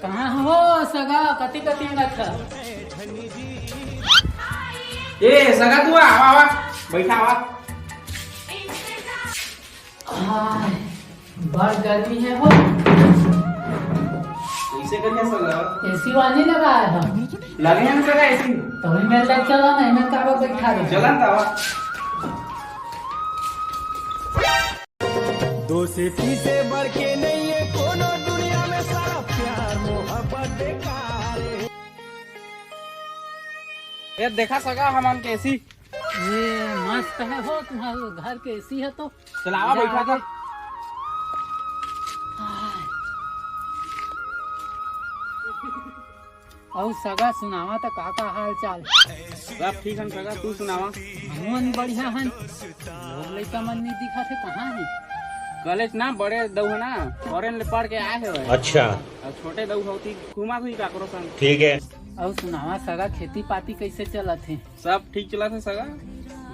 कहाँ हो सगा कति कति रखा ए सगा तू आवा आवा बैठा आवा। बड़ गर्मी है हो। कैसे करिए सगा? एसी वाली लगाया है लगे हैं सगा एसी तो ही मेरे तक चला नहीं मैं काबा बैठा रहा चला था आवा। दो से तीसे बढ़ के नहीं है कोनो दुनिया में सारा प्यार मोहब्बत बेकार है। ये देखा सगा हमान के एसी ये मस्त है हो तुम्हारे घर के एसी है तो चलावा बैठा था। और सगा सुनावा तो का हाल चाल सब ठीक है सगा तू सुनावा। मन बढ़िया है लोग लड़का मन नहीं दिखा थे कहाँ है कॉलेज ना बड़े दऊ है ना फॉरेन ले पढ़ के आए है। अच्छा और छोटे दऊ होती घुमा हुई काकरो संग। ठीक है। और सुनावा सगा खेती पाती कैसे चलत है? सब ठीक चला था सगा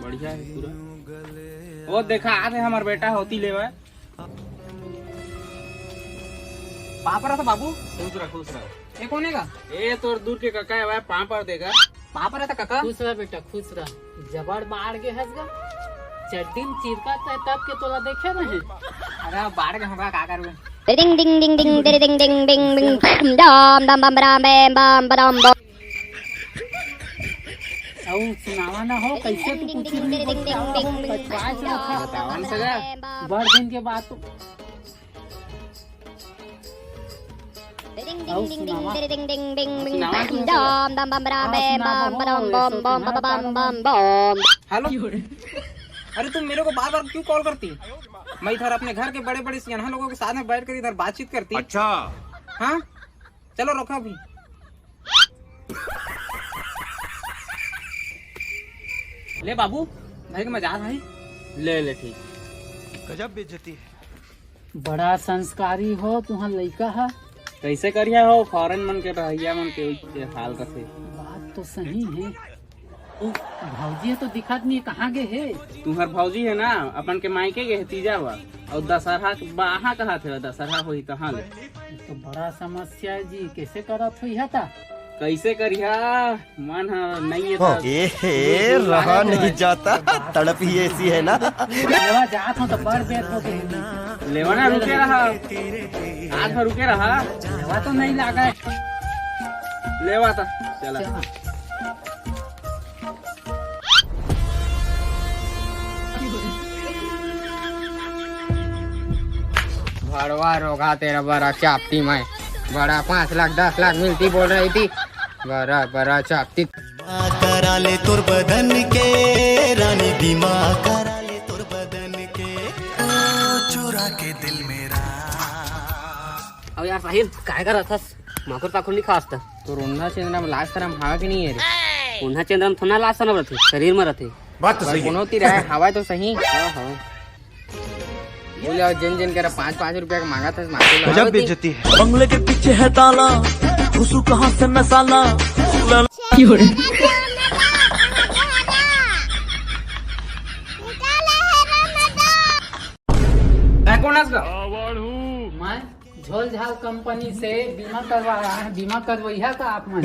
बढ़िया है पूरा। वो देखा आते हमार बेटा होती लेवा पापा था बाबू खुश रह खुश रह। ये कोने का? ए तोर दूर के काका है पाँव पर देगा वहाँ पर रहता काका। खुश रह बेटा खुश रह। जबड़ बाढ़ के हंस गा चट्टीन चिरका तब के तोला देखे नहीं। अरे बाढ़ के हमरा का करबे। Ding ding ding ding ding ding ding ding ding dam dam bam bam bam bam bam bam. और सुनावा ना हो कैसे तू कुछ नहीं बतावन सगा बड़ दिन के बाद तो Ding ding ding ding ding ding ding ding dam dam bam bam bam bam bam bam bam bam bam bam. Hello अरे तुम मेरे को बार बार क्यों कॉल करती? मैं इधर अपने घर के बड़े बड़े सियाना लोगों के साथ में बैठ कर इधर बातचीत करती। अच्छा हाँ चलो रखो अभी। ले बाबू भाई के मजाक है ले ले ठीक। गजब बेइज्जती है। बड़ा संस्कारी हो तुम्हारा लड़का है। कैसे करिया हो फॉरेन मन के रहिया मन के हाल रखे। बात तो सही है। भौजी तो दिखत नहीं कहाँ गए है? तुम्हार भौजी है ना अपन के मायके गए तीजा हुआ और दशहरा बाहा कहा थे दशहरा हुई कहाँ ले। तो बड़ा समस्या है जी कैसे करत हुई है ता? कैसे करिया मन नहीं है रहा नहीं जाता तड़प ही ऐसी है ना। लेवा जात हो तो बड़ बेट हो गई। लेवा ना रुके रहा आज भर रुके रहा लेवा तो नहीं लगा लेवा था चला। भड़वा रोगा तेरा बड़ा चापती मैं बड़ा 5 लाख 10 लाख मिलती बोल रही थी बड़ा बड़ा चापती। करा ले तुर बदन के रानी बीमा करा ले तुर बदन के चुरा के दिल मेरा। अब यार साहिल काय कर रहा था माकुर पाकुर नहीं खास था तो उन्हा चंद्रा में लाश तरह हवा की नहीं है रे। उन्हा चंद्रा में थोड़ा लाश न रहते शरीर में रहते बात तो सही है। होती रहा हवा तो सही। बोले जिन जिन कर 5-5 रुपया का मांगा था गजब बेइज्जती है। बंगले के पीछे है ताला घुसू कहाँ से मसाला। मैं झोल झाल कंपनी से बीमा करवा रहा है। बीमा करवाइया का आप मन?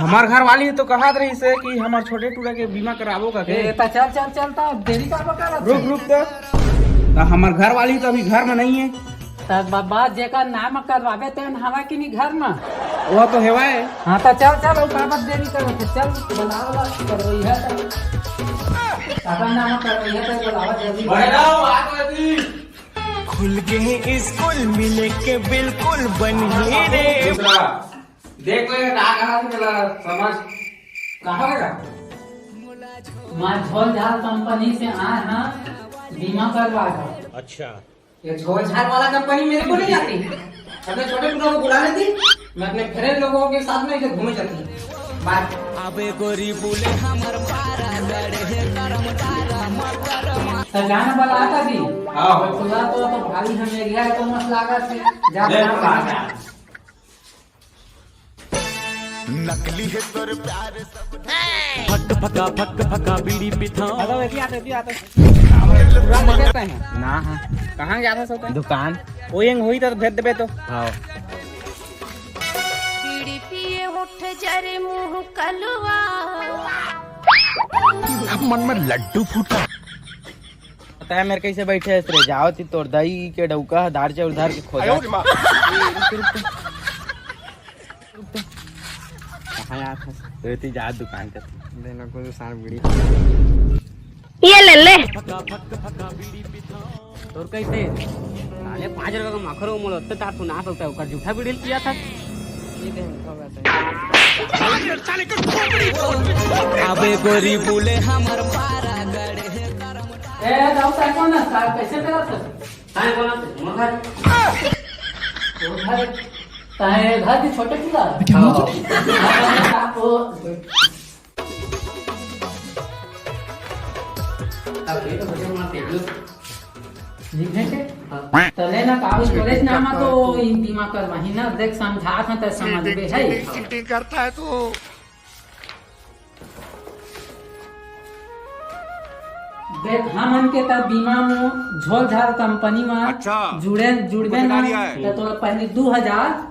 हमार घर वाली तो कहा रही से कि हमार छोटे टूड़ा के बीमा कराबो का के। चल चल चलता देरी का बका रुक रुक तो हमार घर वाली तो अभी घर में नहीं है। तब बाबा जेका नाम करवावे तेन हवा की नहीं घर में वो तो हेवा है। हाँ तो चल चल बाबा देरी करो चल बुलावा करवाइया काका नाम करवाइया तो बुलावा जल्दी। खुल के स्कूल मिले के बिल्कुल बन ही रे। देख ले कहा चला समझ कहाँ लगा। मैं झोल झाल कंपनी से आए हैं बीमा करवा कर। अच्छा ये झोल झाल वाला कंपनी मेरे को नहीं आती। अपने छोटे टुकड़ों को बुला लेती मैं अपने फ्रेंड लोगों के साथ में इधर घूमे जाती। बाय। अबे गोरी बोले हमर पारा गड़े है करम तारा मकर तो गाना वाला आता भी हाँ। सुधा तो भारी हम एरिया तो मस्त लागत है जा बना नकली है तोर प्यार सब फक फका फक फका बीड़ी पिथा हेलो एती आते पूरा मजे हैं ना। हां कहां गया था सोते दुकान ओएंग हुई तो भेज देबे तो। हां बीड़ी पिए उठ जरे मुंह कलवा मन में लड्डू फूटा पता है मेरे कैसे बैठे है रे जाओ ती तोर दही के डौका दार से उधार के खोजा कहां आया था एती जा दुकान पे देना को सार बीड़ी ये ले ले फका फक फका बीड़ी पिथा तोर कैसे साले 5 रुपए का मखरो मोल तो तार तू ना सकता है झूठा बीड़ी किया था। ये दे अबे गोरी बोले हमर पारा गड़े है करम ए जाओ साइड में ना साइड कैसे करा था काहे बोला मखर उधर ताए घर की छोटे किला वो अब ये तो बच्चे मारते हैं लिखे के तले ना कागज कॉलेज नामा तो इंतिमा कर वही ना देख समझा था तो समझ बे है चीटिंग करता है तू देख हमन के तब बीमा में झोल झाल कंपनी में जुड़बे ना तो तोरा पहले 2000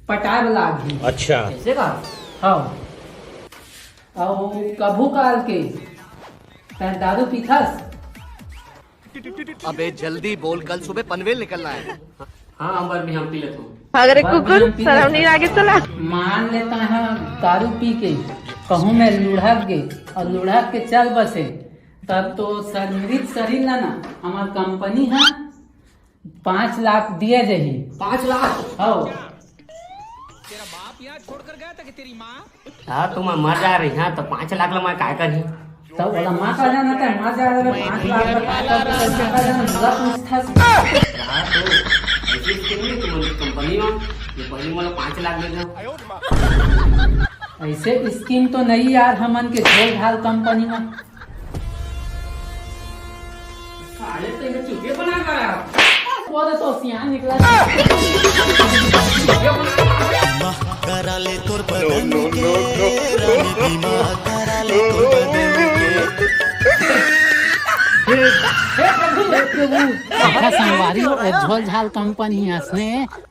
पटाए लागी। अच्छा कैसे का हां और कभू काल के तै दारू पीथस अबे जल्दी बोल कल सुबह पनवेल निकलना है। हां अंबर भी हम पी लेते हैं। अगर कुकुर शर्म नहीं आगे चला मान लेता है दारू पी के कहूँ मैं लुढ़क गे और लुढ़क के चल बसे तब तो मृत शरीर ना हमार कंपनी है 5 लाख दिए जही 5 लाख हो यार तुम मर जा रही हैं तो 5 लाख ला मैं काय करी तो बोला माँ का जाना था माँ जा रहे 5 लाख का जाना पूरा पूछता यार तो ऐसी स्कीम नहीं तुम कंपनी में ये पहले वाला 5 लाख दे दो। ऐसे स्कीम तो नहीं यार हमन के झोल झाल कंपनी में साले तो ये चुके बना कर वो तो सियान निकला करा ले तोर बदन के रानी बीमा करा ले तोर बदन के संगवारी झोल झाल कंपनी हंसने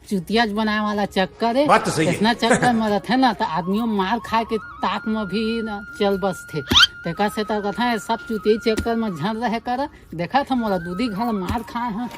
चुतिया बनाए वाला चक्कर है इतना चक्कर में रहते ना तो आदमियों मार खा के ताक में भी न चल बस थे देखा से तो कथा है सब चुतिया चक्कर में झड़ रहे कर देखा था मोला दूधी घर मार खाए हैं